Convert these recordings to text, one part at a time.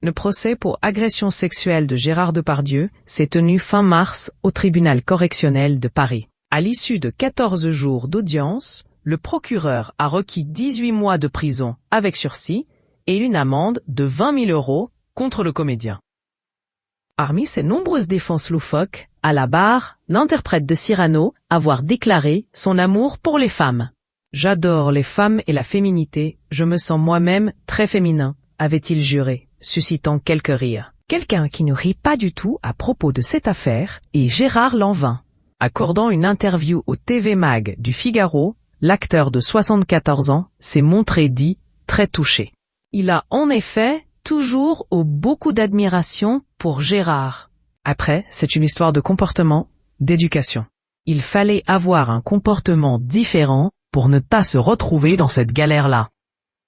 Le procès pour agression sexuelle de Gérard Depardieu s'est tenu fin mars au tribunal correctionnel de Paris. À l'issue de 14 jours d'audience, le procureur a requis 18 mois de prison avec sursis et une amende de 20 000 € contre le comédien. Parmi ses nombreuses défenses loufoques, à la barre, l'interprète de Cyrano avoir déclaré son amour pour les femmes. « J'adore les femmes et la féminité, je me sens moi-même très féminin », avait-il juré, suscitant quelques rires. Quelqu'un qui ne rit pas du tout à propos de cette affaire est Gérard Lanvin. Accordant une interview au TV Mag du Figaro, l'acteur de 74 ans s'est montré dit très touché. Il a en effet toujours eu beaucoup d'admiration pour Gérard. Après, c'est une histoire de comportement, d'éducation. Il fallait avoir un comportement différent pour ne pas se retrouver dans cette galère-là.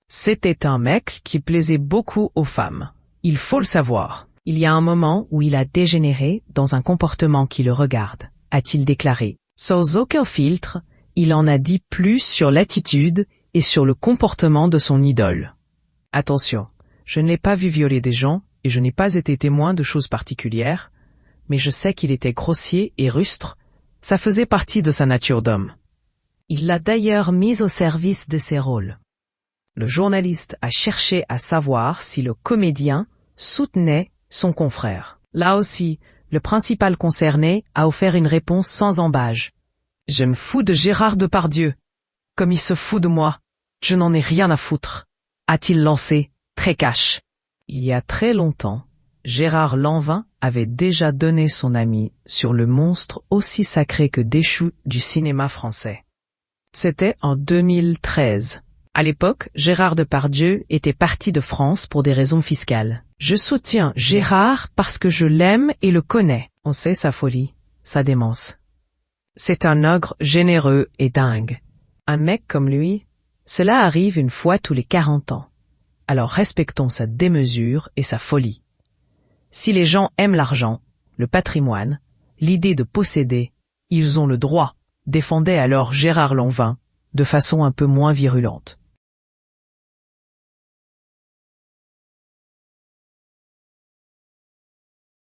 C'était un mec qui plaisait beaucoup aux femmes. Il faut le savoir. Il y a un moment où il a dégénéré dans un comportement qui le regarde, a-t-il déclaré. Sans aucun filtre, il en a dit plus sur l'attitude et sur le comportement de son idole. Attention, je ne l'ai pas vu violer des gens et je n'ai pas été témoin de choses particulières, mais je sais qu'il était grossier et rustre, ça faisait partie de sa nature d'homme. Il l'a d'ailleurs mis au service de ses rôles. Le journaliste a cherché à savoir si le comédien soutenait son confrère. Là aussi, le principal concerné a offert une réponse sans ambages. « Je me fous de Gérard Depardieu. Comme il se fout de moi, je n'en ai rien à foutre », a-t-il lancé, très cash. Il y a très longtemps, Gérard Lanvin avait déjà donné son avis sur le monstre aussi sacré que déchu du cinéma français. C'était en 2013. À l'époque, Gérard Depardieu était parti de France pour des raisons fiscales. « Je soutiens Gérard parce que je l'aime et le connais. On sait sa folie, sa démence. C'est un ogre généreux et dingue. Un mec comme lui, cela arrive une fois tous les 40 ans. Alors respectons sa démesure et sa folie. Si les gens aiment l'argent, le patrimoine, l'idée de posséder, ils ont le droit », défendait alors Gérard Lanvin, de façon un peu moins virulente.